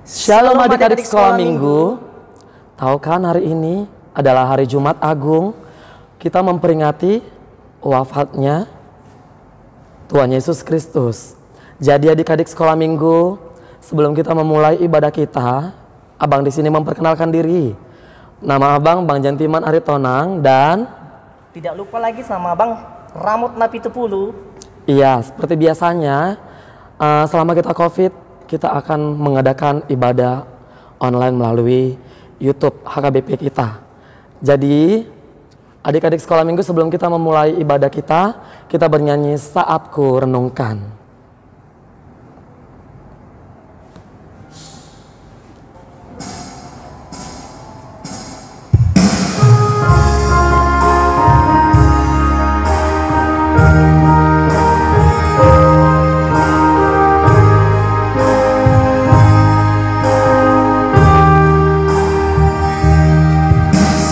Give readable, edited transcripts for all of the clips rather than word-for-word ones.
Shalom adik-adik sekolah minggu. Tahu kan hari ini adalah hari Jumat Agung. Kita memperingati wafatnya Tuhan Yesus Kristus. Jadi adik-adik sekolah minggu, sebelum kita memulai ibadah kita, Abang di sini memperkenalkan diri. Nama Abang Bang Jantiman Aritonang dan tidak lupa lagi sama Abang Ramut Napitupulu. Iya, seperti biasanya selama kita COVID, kita akan mengadakan ibadah online melalui YouTube HKBP kita. Jadi, adik-adik sekolah minggu, sebelum kita memulai ibadah kita bernyanyi Saat Ku Renungkan.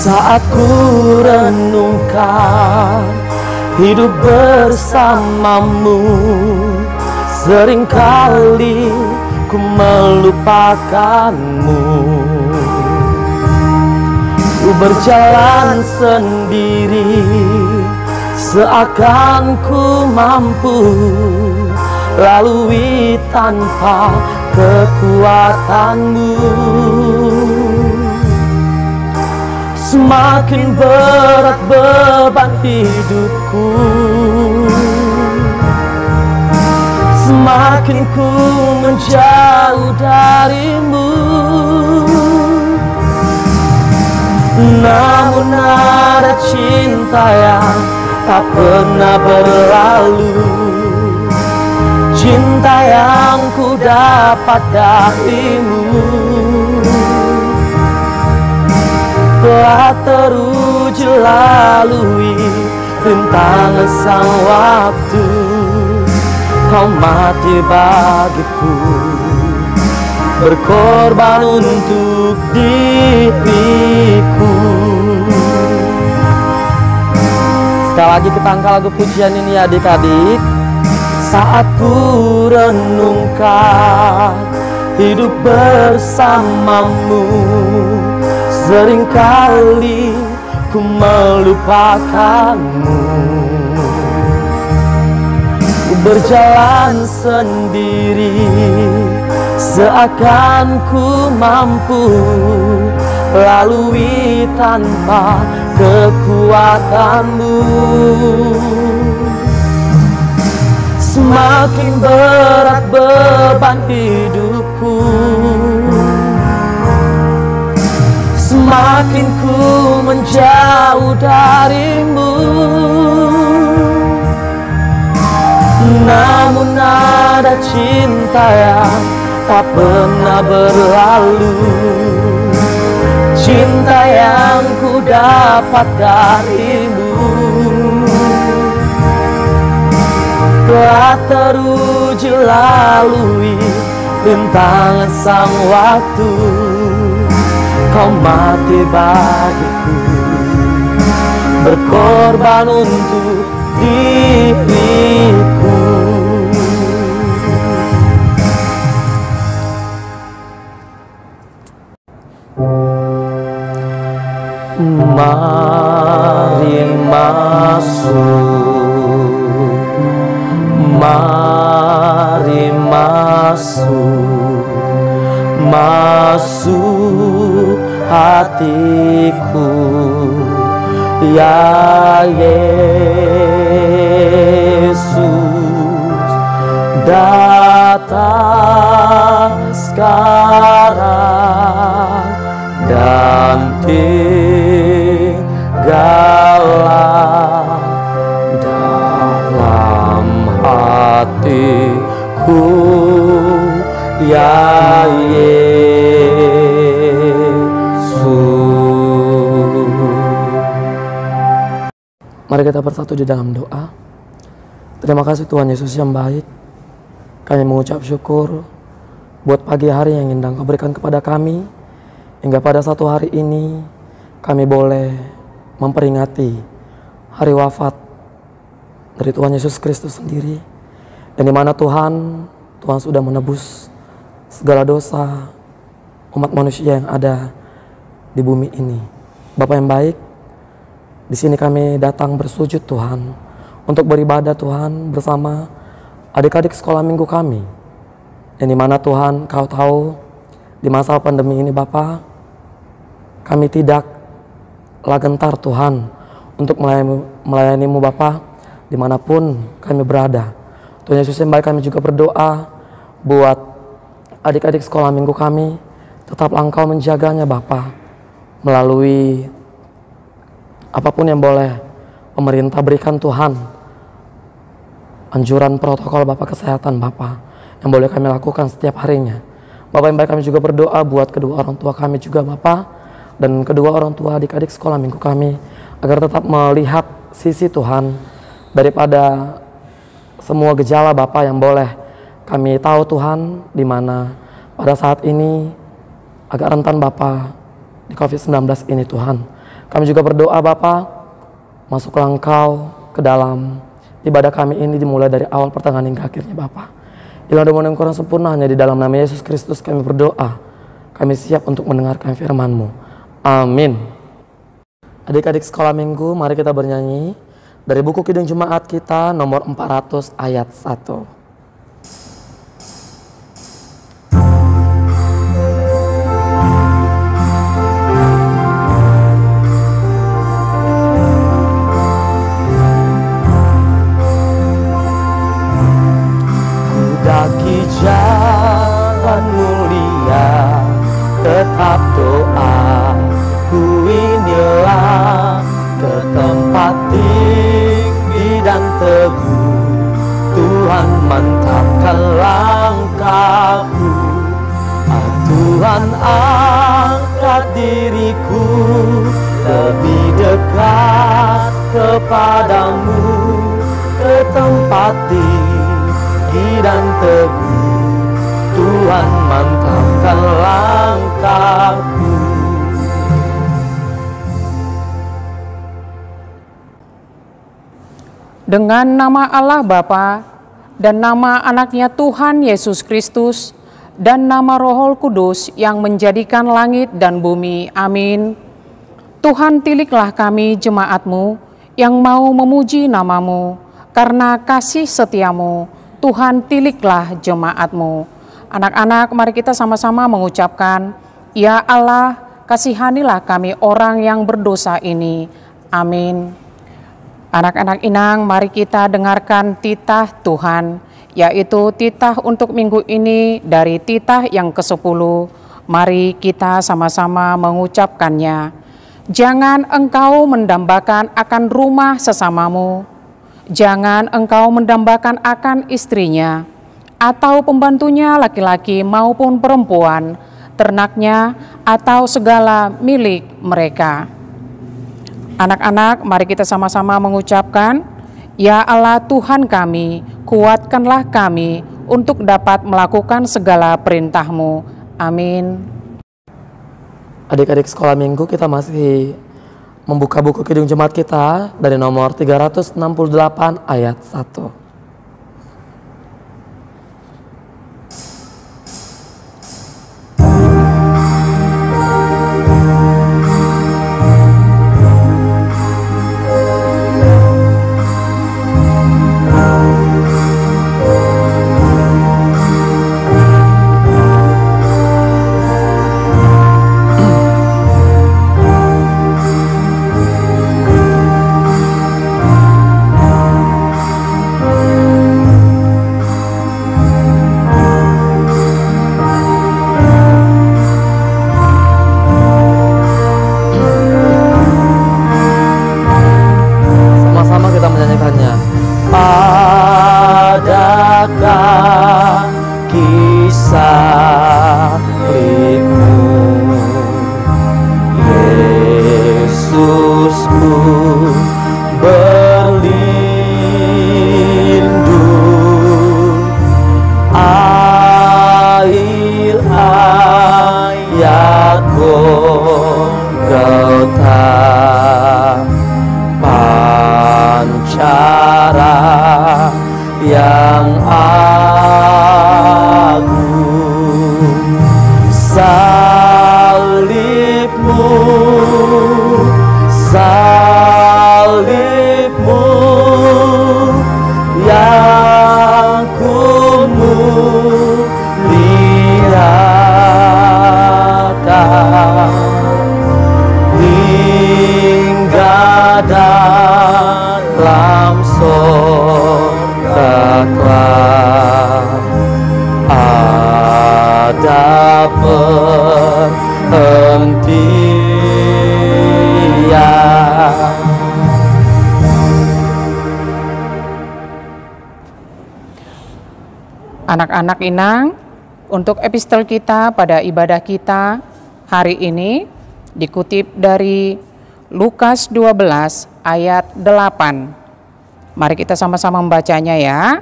Saat ku renungkan hidup bersamamu, seringkali ku melupakanmu. Ku berjalan sendiri, seakan ku mampu lalui tanpa kekuatanmu. Semakin berat beban hidupku, semakin ku menjauh darimu. Namun ada cinta yang tak pernah berlalu, cinta yang ku dapat darimu. Telah teruji lalui rintangan sang waktu, kau mati bagiku, berkorban untuk diriku. Sekali lagi kita angkat lagu pujian ini adik-adik. Saat ku renungkan hidup bersamamu, seringkali ku melupakanmu. Ku berjalan sendiri, seakan ku mampu lalui tanpa kekuatanmu. Semakin berat beban hidupku, semakin ku menjauh darimu. Namun ada cinta yang tak pernah berlalu, cinta yang ku dapat darimu. Telah teruji lalui rintangan sang waktu, kau mati bagiku, berkorban untuk diriku. Mari masuk, mari masuk, masuk hatiku, ya Yesus, datang sekarang dan tinggallah dalam hatiku, ya Yesus. Mari kita bersatu di dalam doa. Terima kasih Tuhan Yesus yang baik. Kami mengucap syukur buat pagi hari yang indah Kau berikan kepada kami, hingga pada satu hari ini kami boleh memperingati hari wafat dari Tuhan Yesus Kristus sendiri, dan di mana Tuhan sudah menebus segala dosa umat manusia yang ada di bumi ini. Bapa yang baik, di sini kami datang bersujud Tuhan untuk beribadah Tuhan bersama adik-adik sekolah minggu kami. Yang dimana Tuhan Kau tahu di masa pandemi ini Bapa, kami tidaklah gentar Tuhan untuk melayani-Mu Bapa dimanapun kami berada. Tuhan Yesus yang baik, kami juga berdoa buat adik-adik sekolah minggu kami, tetaplah Engkau menjaganya Bapa, melalui apapun yang boleh pemerintah berikan Tuhan, anjuran protokol Bapa kesehatan Bapa yang boleh kami lakukan setiap harinya. Bapa yang baik, kami juga berdoa buat kedua orang tua kami juga Bapa, dan kedua orang tua adik-adik sekolah minggu kami, agar tetap melihat sisi Tuhan daripada semua gejala Bapa yang boleh kami tahu Tuhan, di mana pada saat ini agak rentan Bapa di COVID-19 ini Tuhan. Kami juga berdoa Bapa, masuklah Engkau ke dalam ibadah kami ini, dimulai dari awal pertengahan hingga akhirnya Bapa. Ilahi dan yang kurang sempurna hanya di dalam nama Yesus Kristus kami berdoa. Kami siap untuk mendengarkan firman-Mu. Amin. Adik-adik sekolah minggu, mari kita bernyanyi dari buku Kidung Jemaat kita nomor 400 ayat 1. Kudaki jalan mulia, tetap doa, ku inilah ke tempat tinggi dan teguh. Tuhan mantapkan langkahku, Tuhan angkat diriku lebih dekat kepadamu, ke tempat tinggi dan teguh. Tuhan mantapkan langkahku. Dengan nama Allah Bapa dan nama anaknya Tuhan Yesus Kristus dan nama Roh Kudus yang menjadikan langit dan bumi. Amin. Tuhan, tiliklah kami jemaat-Mu yang mau memuji nama-Mu. Karena kasih setia-Mu, Tuhan, tiliklah jemaat-Mu. Anak-anak, mari kita sama-sama mengucapkan, Ya Allah, kasihanilah kami orang yang berdosa ini. Amin. Anak-anak inang, mari kita dengarkan titah Tuhan, yaitu titah untuk minggu ini dari titah yang ke-10. Mari kita sama-sama mengucapkannya. Jangan engkau mendambakan akan rumah sesamamu, jangan engkau mendambakan akan istrinya, atau pembantunya laki-laki maupun perempuan, ternaknya, atau segala milik mereka. Anak-anak, mari kita sama-sama mengucapkan, Ya Allah Tuhan kami, kuatkanlah kami untuk dapat melakukan segala perintah-Mu. Amin. Adik-adik sekolah minggu, kita masih membuka buku Kidung Jemaat kita dari nomor 368 ayat 1. Adakah kisah hidupmu, Yesusku berlindung, air ayat Golgota, pancara yang agung, 3 Anak-anak inang, untuk epistel kita pada ibadah kita hari ini dikutip dari Lukas 12 ayat 8. Mari kita sama-sama membacanya ya.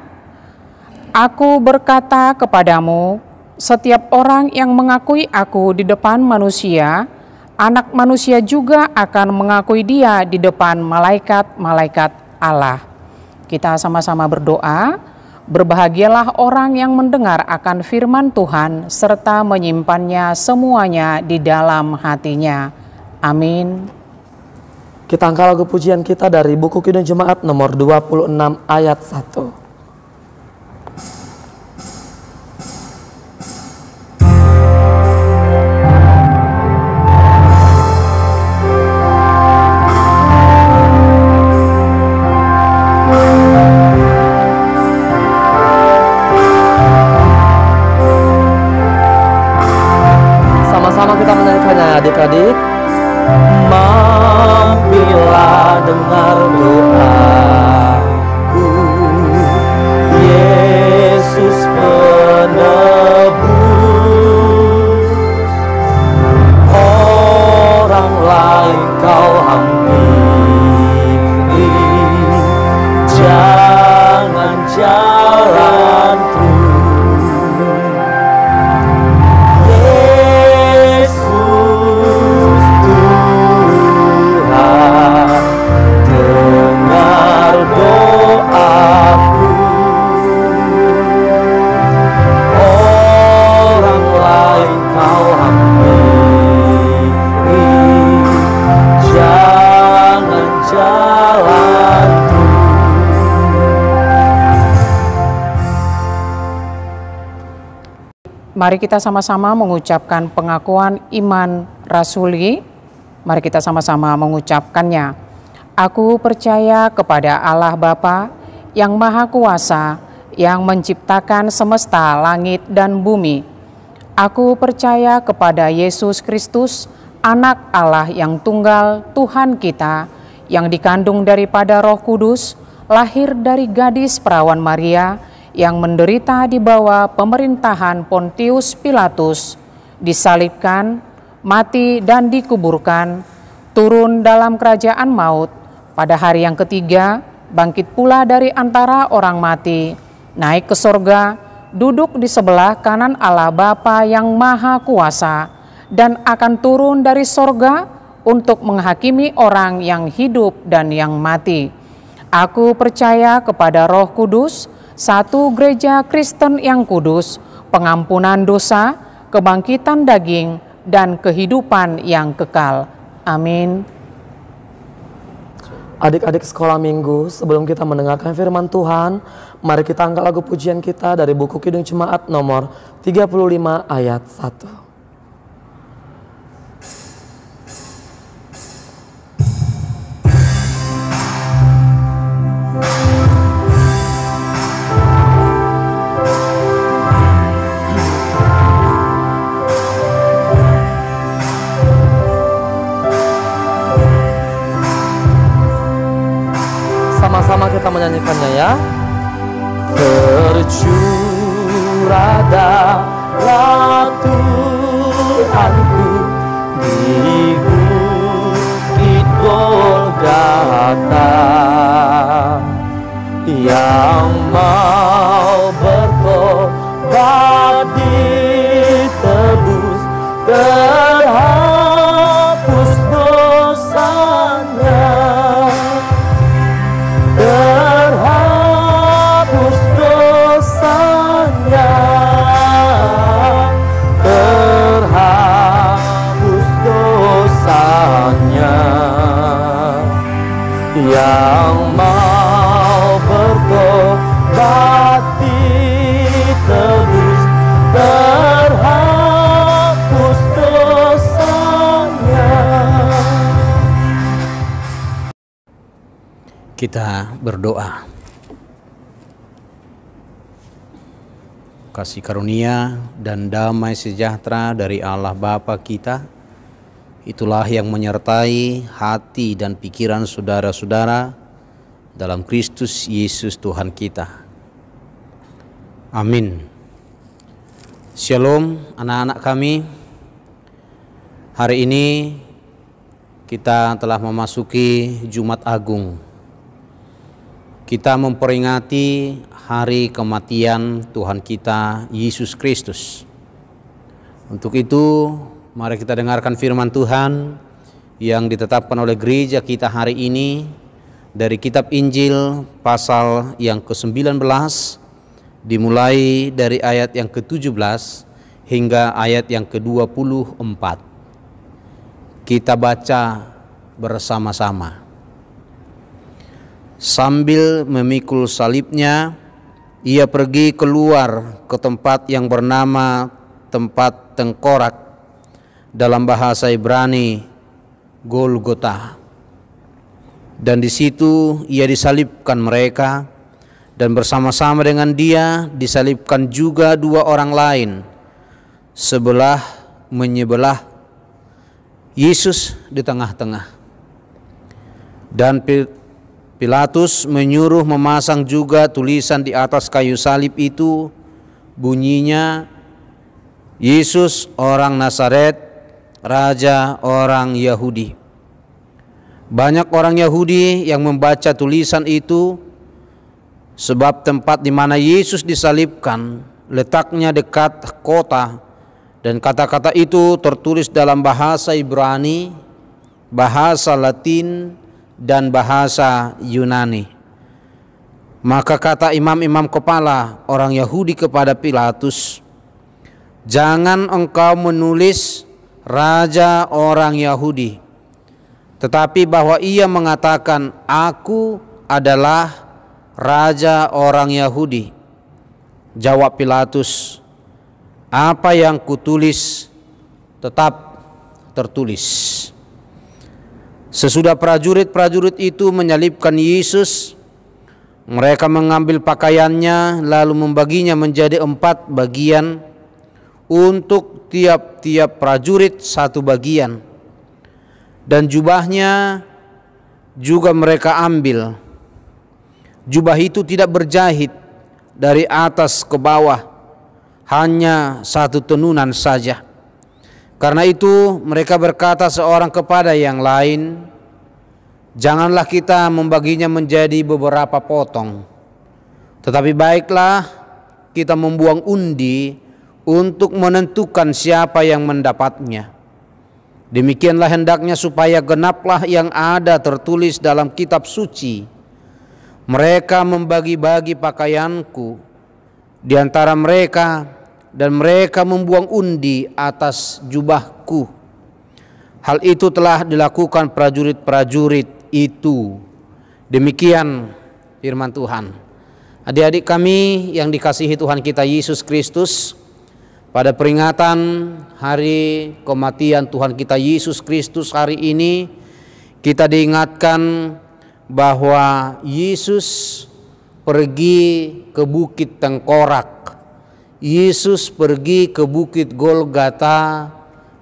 Aku berkata kepadamu, setiap orang yang mengakui aku di depan manusia, Anak Manusia juga akan mengakui dia di depan malaikat-malaikat Allah. Kita sama-sama berdoa. Berbahagialah orang yang mendengar akan firman Tuhan serta menyimpannya semuanya di dalam hatinya. Amin. Kita angkat lagu pujian kita dari buku Kidung Jemaat nomor 26 ayat 1. Adik-adik, mampirlah dengar doaku, Yesus penebus. Orang lain kau hampiri, jangan jalan terus. Mari kita sama-sama mengucapkan pengakuan iman rasuli. Mari kita sama-sama mengucapkannya. Aku percaya kepada Allah Bapa yang Maha Kuasa, yang menciptakan semesta langit dan bumi. Aku percaya kepada Yesus Kristus, Anak Allah yang tunggal, Tuhan kita, yang dikandung daripada Roh Kudus, lahir dari gadis perawan Maria, yang menderita di bawah pemerintahan Pontius Pilatus, disalibkan, mati dan dikuburkan, turun dalam kerajaan maut, pada hari yang ketiga bangkit pula dari antara orang mati, naik ke sorga, duduk di sebelah kanan Allah Bapa yang Maha Kuasa, dan akan turun dari sorga untuk menghakimi orang yang hidup dan yang mati. Aku percaya kepada Roh Kudus, satu gereja Kristen yang kudus, pengampunan dosa, kebangkitan daging, dan kehidupan yang kekal. Amin. Adik-adik sekolah minggu, sebelum kita mendengarkan firman Tuhan, mari kita angkat lagu pujian kita dari buku Kidung Jemaat nomor 35 ayat 1. Sama-sama kita menyanyikannya ya. Tercurah darah Tuhanku di bukit Golgota, yang mau bertobat ditebus, terhapus dosanya. Terhapus dosanya, terhapus dosanya, yang mau bertobat ditebus, terhapus dosanya. Kita berdoa. Kasih karunia dan damai sejahtera dari Allah Bapa kita, itulah yang menyertai hati dan pikiran saudara-saudara dalam Kristus Yesus Tuhan kita. Amin. Shalom anak-anak kami. Hari ini kita telah memasuki Jumat Agung. Kita memperingati hari kematian Tuhan kita Yesus Kristus. Untuk itu, mari kita dengarkan firman Tuhan yang ditetapkan oleh gereja kita hari ini dari kitab Injil pasal yang ke-19, dimulai dari ayat yang ke-17 hingga ayat yang ke-24. Kita baca bersama-sama. Sambil memikul salibnya, ia pergi keluar ke tempat yang bernama tempat tengkorak, dalam bahasa Ibrani Golgota. Dan di situ ia disalibkan mereka, dan bersama-sama dengan dia disalibkan juga dua orang lain, sebelah menyebelah, Yesus di tengah-tengah. Dan Pilatus menyuruh memasang juga tulisan di atas kayu salib itu, bunyinya, Yesus orang Nazaret, Raja orang Yahudi. Banyak orang Yahudi yang membaca tulisan itu, sebab tempat di mana Yesus disalibkan letaknya dekat kota, dan kata-kata itu tertulis dalam bahasa Ibrani, bahasa Latin, dan bahasa Yunani. Maka kata imam-imam kepala orang Yahudi kepada Pilatus, "Jangan engkau menulis Raja orang Yahudi, tetapi bahwa ia mengatakan, Aku adalah Raja orang Yahudi." Jawab Pilatus, "Apa yang kutulis tetap tertulis." Sesudah prajurit-prajurit itu menyalibkan Yesus, mereka mengambil pakaiannya lalu membaginya menjadi 4 bagian, untuk tiap-tiap prajurit 1 bagian. Dan jubahnya juga mereka ambil. Jubah itu tidak berjahit dari atas ke bawah, hanya 1 tenunan saja. Karena itu mereka berkata seorang kepada yang lain, "Janganlah kita membaginya menjadi beberapa potong, tetapi baiklah kita membuang undi untuk menentukan siapa yang mendapatnya. Demikianlah hendaknya supaya genaplah yang ada tertulis dalam kitab suci, mereka membagi-bagi pakaianku di antara mereka, dan mereka membuang undi atas jubahku." Hal itu telah dilakukan prajurit-prajurit itu. Demikian firman Tuhan. Adik-adik kami yang dikasihi Tuhan kita Yesus Kristus, pada peringatan hari kematian Tuhan kita Yesus Kristus hari ini, kita diingatkan bahwa Yesus pergi ke Bukit Tengkorak. Yesus pergi ke Bukit Golgota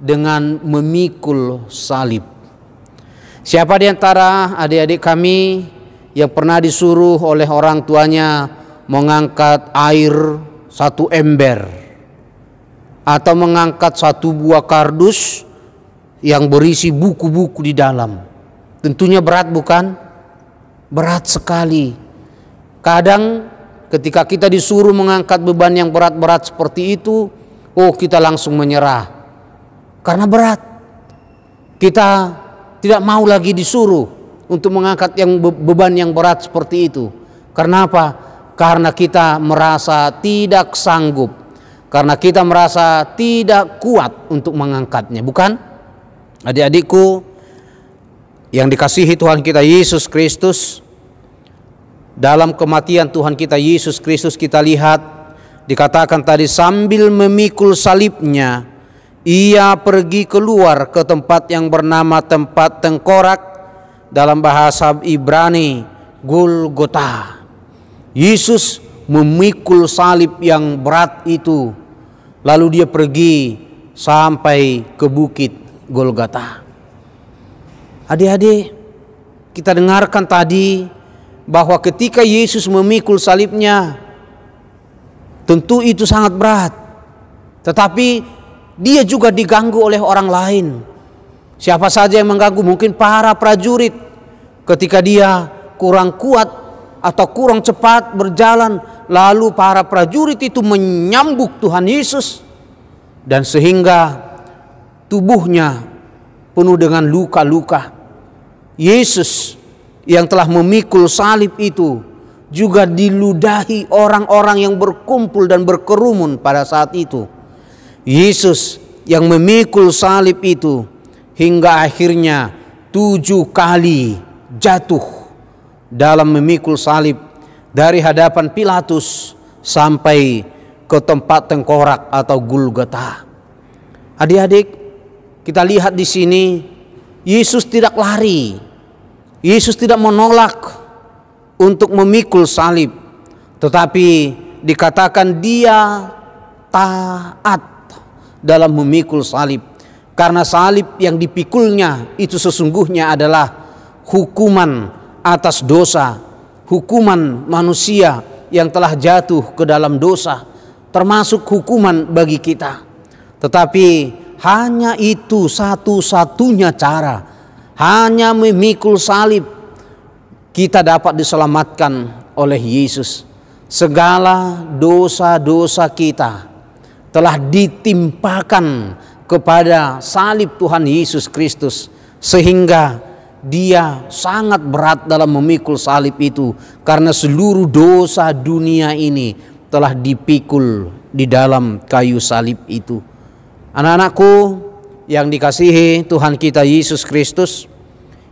dengan memikul salib. Siapa di antara adik-adik kami yang pernah disuruh oleh orang tuanya mengangkat air 1 ember, atau mengangkat 1 buah kardus yang berisi buku-buku di dalam? Tentunya berat, bukan? Berat sekali. Kadang ketika kita disuruh mengangkat beban yang berat-berat seperti itu, kita langsung menyerah karena berat. Kita tidak mau lagi disuruh untuk mengangkat beban yang berat seperti itu. Karena apa? Karena kita merasa tidak sanggup, karena kita merasa tidak kuat untuk mengangkatnya, bukan? Adik-adikku yang dikasihi Tuhan kita Yesus Kristus, dalam kematian Tuhan kita Yesus Kristus kita lihat dikatakan tadi, sambil memikul salibnya ia pergi keluar ke tempat yang bernama tempat tengkorak, dalam bahasa Ibrani Golgota. Yesus memikul salib yang berat itu, lalu dia pergi sampai ke Bukit Golgota. Adik-adik, kita dengarkan tadi bahwa ketika Yesus memikul salibnya, tentu itu sangat berat. tetapi dia juga diganggu oleh orang lain. Siapa saja yang mengganggu? Mungkin para prajurit ketika dia kurang kuat atau kurang cepat berjalan, lalu para prajurit itu menyambuk Tuhan Yesus, dan sehingga tubuhnya penuh dengan luka-luka. Yesus yang telah memikul salib itu juga diludahi orang-orang yang berkumpul dan berkerumun pada saat itu. Yesus yang memikul salib itu hingga akhirnya 7 kali jatuh dalam memikul salib dari hadapan Pilatus sampai ke tempat tengkorak atau Golgota. Adik-adik, kita lihat di sini Yesus tidak lari. Yesus tidak menolak untuk memikul salib, tetapi dikatakan dia taat dalam memikul salib. Karena salib yang dipikulnya itu sesungguhnya adalah hukuman atas dosa, hukuman manusia yang telah jatuh ke dalam dosa, termasuk hukuman bagi kita. Tetapi hanya itu satu-satunya cara, hanya memikul salib kita dapat diselamatkan oleh Yesus. Segala dosa-dosa kita telah ditimpakan kepada salib Tuhan Yesus Kristus, sehingga dia sangat berat dalam memikul salib itu, karena seluruh dosa dunia ini telah dipikul di dalam kayu salib itu. Anak-anakku yang dikasihi Tuhan kita Yesus Kristus,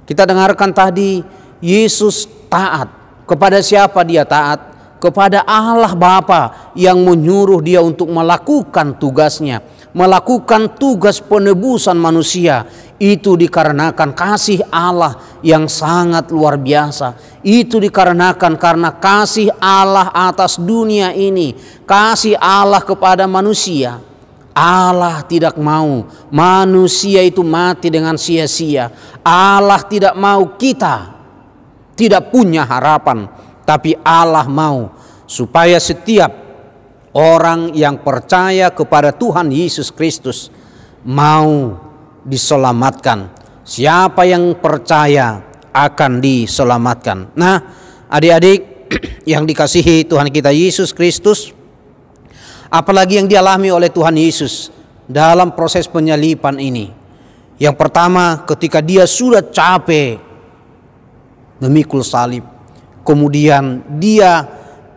kita dengarkan tadi Yesus taat. Kepada siapa dia taat? Kepada Allah Bapa yang menyuruh dia untuk melakukan tugasnya, melakukan tugas penebusan manusia. Itu dikarenakan kasih Allah yang sangat luar biasa. Itu dikarenakan karena kasih Allah atas dunia ini, kasih Allah kepada manusia. Allah tidak mau manusia itu mati dengan sia-sia. Allah tidak mau kita tidak punya harapan, tapi Allah mau supaya setiap orang yang percaya kepada Tuhan Yesus Kristus mau diselamatkan. Siapa yang percaya akan diselamatkan. Nah, adik-adik yang dikasihi Tuhan kita Yesus Kristus, apalagi yang dialami oleh Tuhan Yesus dalam proses penyaliban ini. Yang pertama, ketika dia sudah capek memikul salib, kemudian dia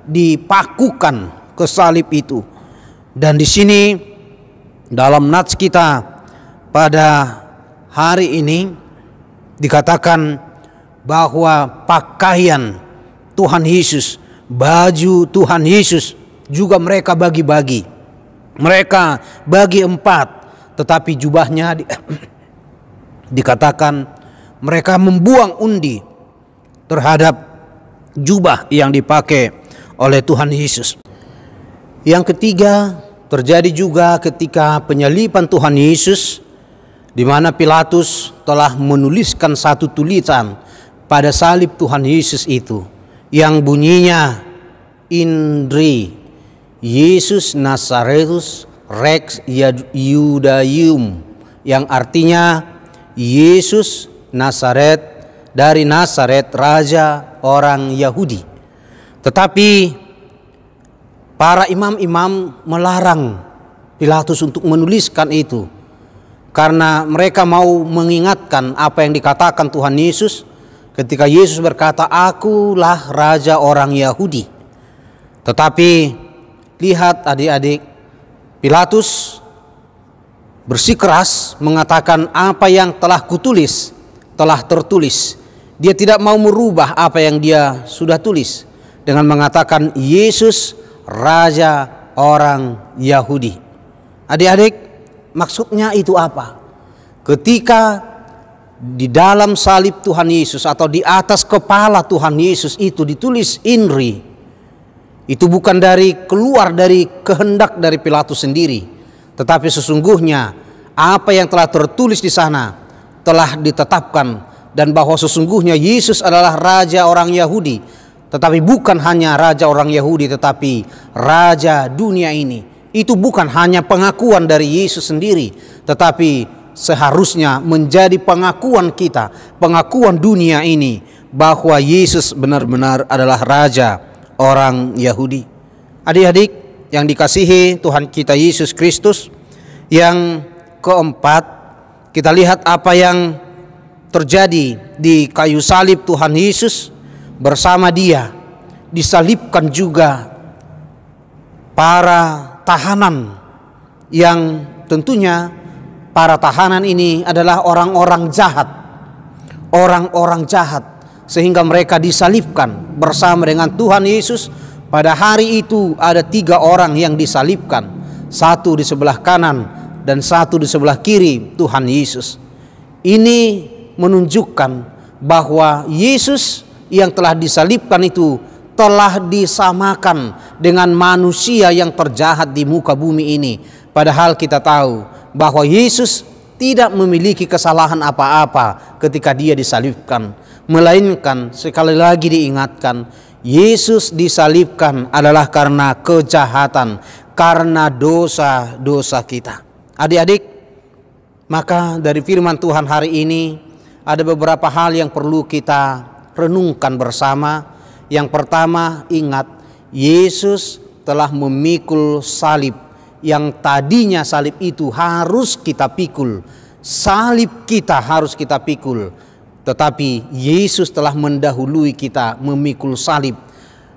dipakukan ke salib itu. Dan di sini dalam nats kita pada hari ini dikatakan bahwa pakaian Tuhan Yesus, baju Tuhan Yesus juga mereka bagi-bagi. Mereka bagi 4, tetapi jubahnya dikatakan mereka membuang undi terhadap jubah yang dipakai oleh Tuhan Yesus. Yang ketiga terjadi juga ketika penyaliban Tuhan Yesus, di mana Pilatus telah menuliskan satu tulisan pada salib Tuhan Yesus itu yang bunyinya Indri Yesus Nazaretus Rex Iudaeum, yang artinya Yesus Nazaret dari Nazaret, raja orang Yahudi. Tetapi para imam-imam melarang Pilatus untuk menuliskan itu, karena mereka mau mengingatkan apa yang dikatakan Tuhan Yesus ketika Yesus berkata, "Akulah raja orang Yahudi." Tetapi lihat adik-adik, Pilatus bersikeras mengatakan apa yang telah kutulis telah tertulis. Dia tidak mau merubah apa yang dia sudah tulis dengan mengatakan Yesus raja orang Yahudi. Adik-adik, maksudnya itu apa? Ketika di dalam salib Tuhan Yesus atau di atas kepala Tuhan Yesus itu ditulis Inri, itu bukan keluar dari kehendak dari Pilatus sendiri, tetapi sesungguhnya apa yang telah tertulis di sana telah ditetapkan, dan bahwa sesungguhnya Yesus adalah raja orang Yahudi, tetapi bukan hanya raja orang Yahudi, tetapi raja dunia ini. itu bukan hanya pengakuan dari Yesus sendiri, tetapi seharusnya menjadi pengakuan kita, pengakuan dunia ini, bahwa Yesus benar-benar adalah Raja orang Yahudi. Adik-adik yang dikasihi Tuhan kita Yesus Kristus, yang keempat, kita lihat apa yang terjadi di kayu salib Tuhan Yesus. Bersama Dia disalibkan juga para tahanan, yang tentunya para tahanan ini adalah orang-orang jahat, sehingga mereka disalibkan bersama dengan Tuhan Yesus. Pada hari itu ada 3 orang yang disalibkan, satu di sebelah kanan dan satu di sebelah kiri Tuhan Yesus. Ini menunjukkan bahwa Yesus yang telah disalibkan itu telah disamakan dengan manusia yang terjahat di muka bumi ini. Padahal kita tahu bahwa Yesus tidak memiliki kesalahan apa-apa ketika Dia disalibkan, melainkan sekali lagi diingatkan, Yesus disalibkan adalah karena kejahatan, karena dosa-dosa kita. Adik-adik, maka dari firman Tuhan hari ini ada beberapa hal yang perlu kita renungkan bersama. Yang pertama, ingat, Yesus telah memikul salib. Yang tadinya salib itu harus kita pikul, salib kita harus kita pikul, tetapi Yesus telah mendahului kita memikul salib.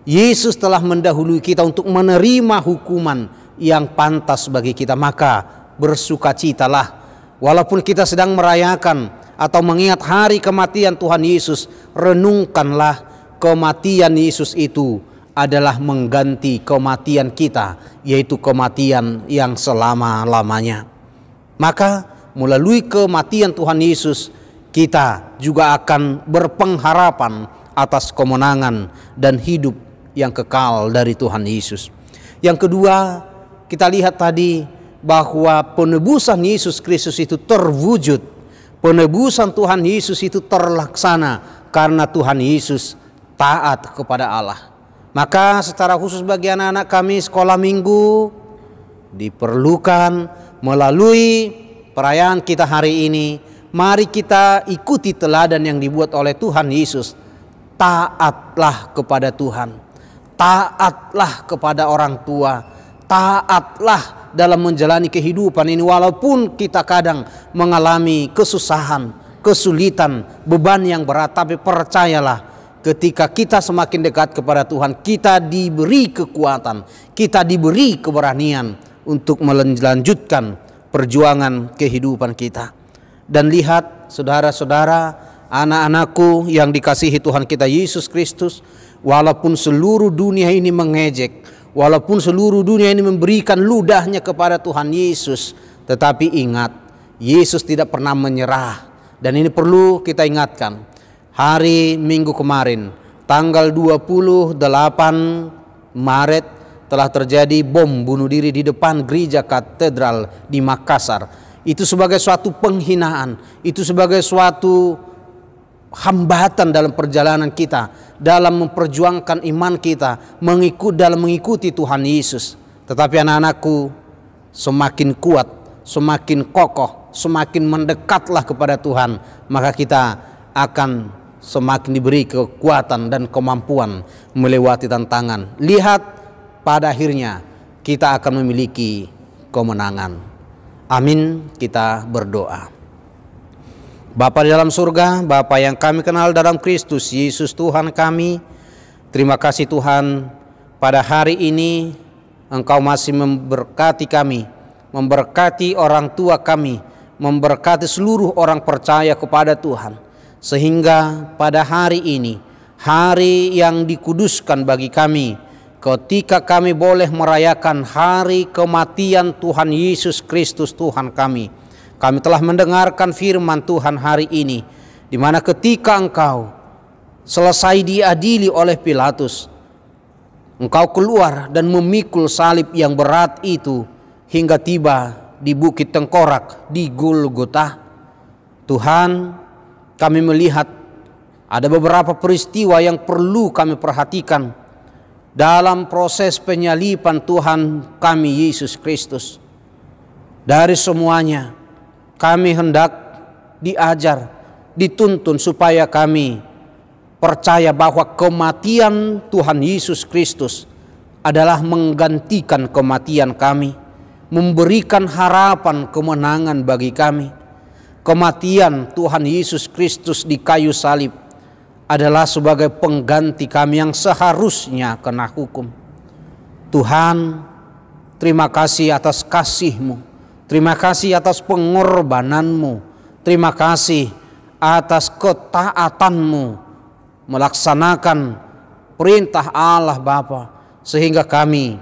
Yesus telah mendahului kita untuk menerima hukuman yang pantas bagi kita. Maka bersukacitalah, walaupun kita sedang merayakan atau mengingat hari kematian Tuhan Yesus, renungkanlah kematian Yesus itu adalah mengganti kematian kita, yaitu kematian yang selama-lamanya. Maka melalui kematian Tuhan Yesus, kita juga akan berpengharapan atas kemenangan dan hidup yang kekal dari Tuhan Yesus. Yang kedua, kita lihat tadi bahwa penebusan Yesus Kristus itu terwujud. Penebusan Tuhan Yesus itu terlaksana karena Tuhan Yesus taat kepada Allah. Maka secara khusus bagi anak-anak kami sekolah minggu, diperlukan melalui perayaan kita hari ini, mari kita ikuti teladan yang dibuat oleh Tuhan Yesus. Taatlah kepada Tuhan, taatlah kepada orang tua, taatlah dalam menjalani kehidupan ini. Walaupun kita kadang mengalami kesusahan, kesulitan, beban yang berat, tapi percayalah, ketika kita semakin dekat kepada Tuhan, kita diberi kekuatan, kita diberi keberanian untuk melanjutkan perjuangan kehidupan kita. Dan lihat saudara-saudara, anak-anakku yang dikasihi Tuhan kita Yesus Kristus, walaupun seluruh dunia ini mengejek, walaupun seluruh dunia ini memberikan ludahnya kepada Tuhan Yesus, tetapi ingat, Yesus tidak pernah menyerah. Dan ini perlu kita ingatkan. Hari Minggu kemarin, tanggal 28 Maret, telah terjadi bom bunuh diri di depan gereja katedral di Makassar. Itu sebagai suatu penghinaan, itu sebagai suatu hambatan dalam perjalanan kita, dalam memperjuangkan iman kita, mengikuti Tuhan Yesus. Tetapi anak-anakku, semakin kuat, semakin kokoh, semakin mendekatlah kepada Tuhan, maka kita akan semakin diberi kekuatan dan kemampuan melewati tantangan. Lihat, pada akhirnya kita akan memiliki kemenangan. Amin. Kita berdoa. Bapa di dalam surga, Bapa yang kami kenal dalam Kristus Yesus Tuhan kami, terima kasih Tuhan, pada hari ini Engkau masih memberkati kami, memberkati orang tua kami, memberkati seluruh orang percaya kepada Tuhan, sehingga pada hari ini, hari yang dikuduskan bagi kami, ketika kami boleh merayakan hari kematian Tuhan Yesus Kristus Tuhan kami telah mendengarkan firman Tuhan hari ini, di mana ketika Engkau selesai diadili oleh Pilatus, Engkau keluar dan memikul salib yang berat itu hingga tiba di Bukit Tengkorak di Golgota. Tuhan, kami melihat ada beberapa peristiwa yang perlu kami perhatikan dalam proses penyaliban Tuhan kami Yesus Kristus. Dari semuanya kami hendak diajar, dituntun supaya kami percaya bahwa kematian Tuhan Yesus Kristus adalah menggantikan kematian kami, memberikan harapan kemenangan bagi kami. Kematian Tuhan Yesus Kristus di kayu salib adalah sebagai pengganti kami yang seharusnya kena hukum. Tuhan, terima kasih atas kasih-Mu, terima kasih atas pengorbanan-Mu, terima kasih atas ketaatan-Mu melaksanakan perintah Allah Bapa, sehingga kami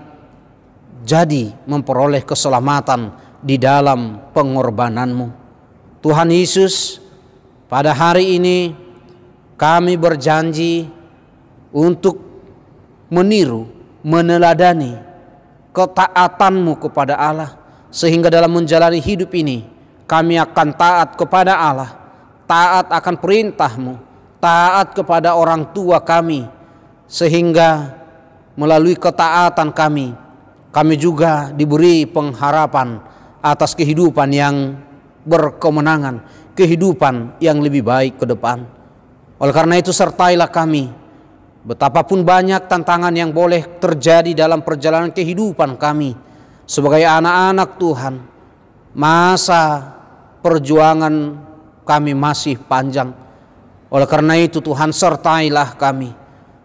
jadi memperoleh keselamatan di dalam pengorbanan-Mu. Tuhan Yesus, pada hari ini kami berjanji untuk meniru, meneladani ketaatan-Mu kepada Allah, sehingga dalam menjalani hidup ini kami akan taat kepada Allah, taat akan perintah-Mu, taat kepada orang tua kami, sehingga melalui ketaatan kami juga diberi pengharapan atas kehidupan yang berkemenangan, kehidupan yang lebih baik ke depan. Oleh karena itu sertailah kami, betapapun banyak tantangan yang boleh terjadi dalam perjalanan kehidupan kami sebagai anak-anak Tuhan, masa perjuangan kami masih panjang. Oleh karena itu Tuhan, sertailah kami,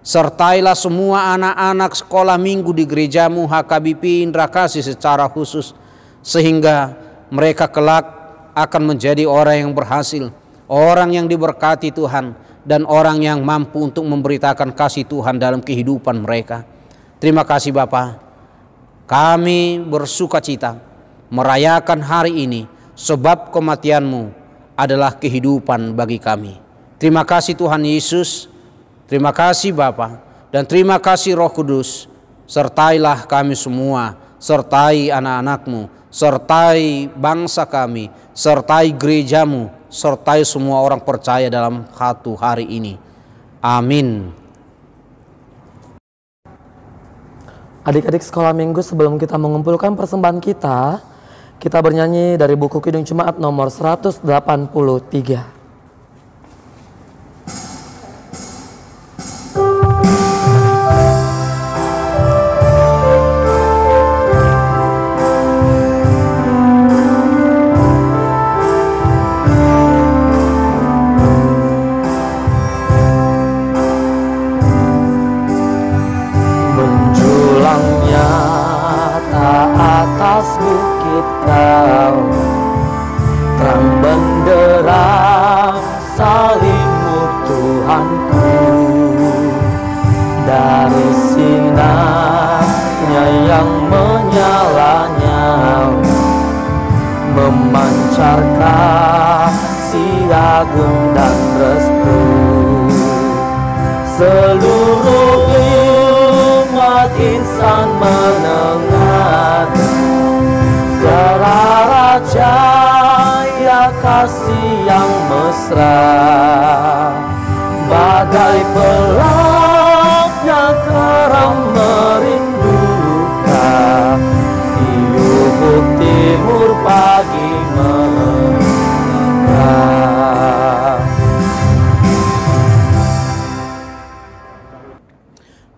sertailah semua anak-anak sekolah minggu di gereja-Mu HKBP Indra Kasih secara khusus, sehingga mereka kelak akan menjadi orang yang berhasil, orang yang diberkati Tuhan, dan orang yang mampu untuk memberitakan kasih Tuhan dalam kehidupan mereka. Terima kasih Bapa, kami bersuka cita merayakan hari ini, sebab kematian-Mu adalah kehidupan bagi kami. Terima kasih Tuhan Yesus, terima kasih Bapa, dan terima kasih Roh Kudus. Sertailah kami semua, sertai anak-anak-Mu, sertai bangsa kami, sertai gereja-Mu, sertai semua orang percaya dalam satu hari ini. Amin. Adik-adik sekolah minggu, sebelum kita mengumpulkan persembahan kita bernyanyi dari buku Kidung Jemaat nomor 183. agung dan restu. Seluruh umat insan mendengar Gerara Jaya kasih yang mesra, bagai pelaknya kerang merindukan di ufuk timur pagi menengah.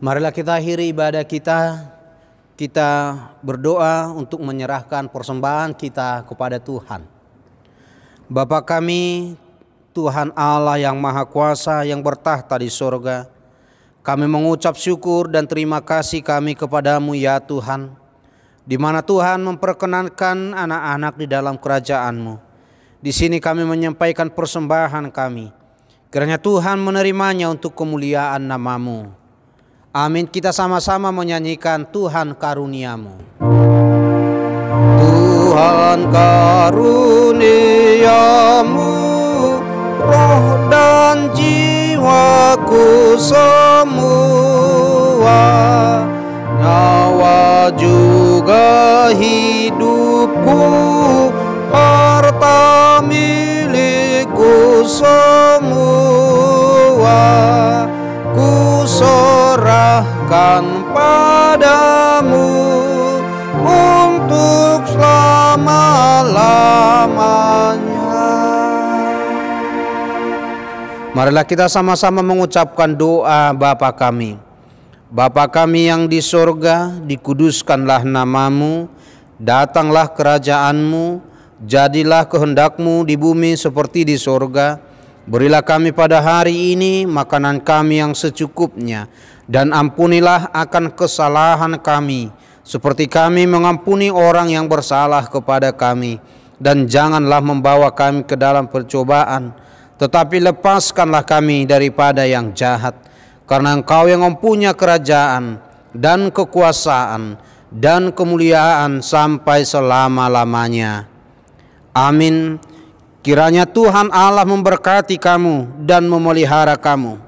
Marilah kita akhiri ibadah kita. Kita berdoa untuk menyerahkan persembahan kita kepada Tuhan. Bapa kami, Tuhan Allah yang Maha Kuasa yang bertahta di sorga, kami mengucap syukur dan terima kasih kami kepadamu ya Tuhan, di mana Tuhan memperkenankan anak-anak di dalam kerajaan-Mu. Di sini kami menyampaikan persembahan kami, kiranya Tuhan menerimanya untuk kemuliaan nama-Mu. Amin. Kita sama-sama menyanyikan Tuhan karuniamu. Tuhan karuniamu, roh dan jiwaku semua, nyawa juga hidupku, harta milikku semua, ku serahkan padamu untuk selama-lamanya. Marilah kita sama-sama mengucapkan doa Bapa kami. Bapa kami yang di sorga, dikuduskanlah namamu, datanglah kerajaanmu, jadilah kehendakmu di bumi seperti di sorga. Berilah kami pada hari ini makanan kami yang secukupnya, dan ampunilah akan kesalahan kami, seperti kami mengampuni orang yang bersalah kepada kami. Dan janganlah membawa kami ke dalam percobaan, tetapi lepaskanlah kami daripada yang jahat. Karena Engkau yang mempunyai kerajaan dan kekuasaan dan kemuliaan sampai selama-lamanya. Amin. Kiranya Tuhan Allah memberkati kamu dan memelihara kamu.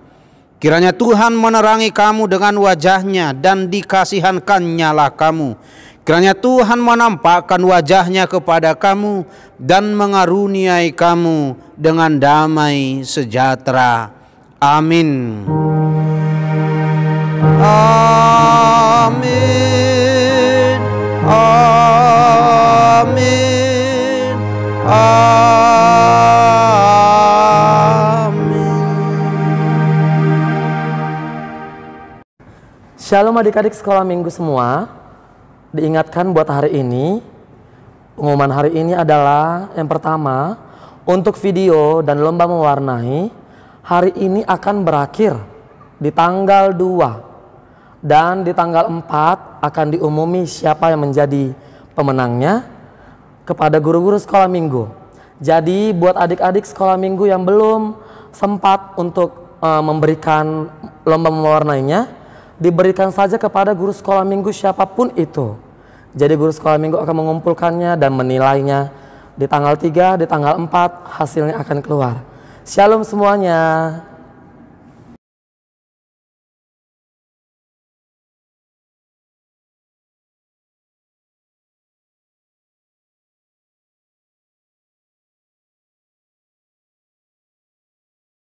Kiranya Tuhan menerangi kamu dengan wajahnya dan dikasihankan-Nyalah kamu. Kiranya Tuhan menampakkan wajahnya kepada kamu dan mengaruniai kamu dengan damai sejahtera. Amin. Amin. Amin. Amin. Shalom adik-adik sekolah minggu semua. Diingatkan buat hari ini, pengumuman hari ini adalah yang pertama, untuk video dan lomba mewarnai, hari ini akan berakhir di tanggal 2. Dan di tanggal 4 akan diumumi siapa yang menjadi pemenangnya kepada guru-guru sekolah minggu. Jadi buat adik-adik sekolah minggu yang belum sempat untuk memberikan lomba mewarnainya, diberikan saja kepada guru sekolah minggu siapapun itu. Jadi guru sekolah minggu akan mengumpulkannya dan menilainya. Di tanggal 3, di tanggal 4 hasilnya akan keluar. Shalom semuanya.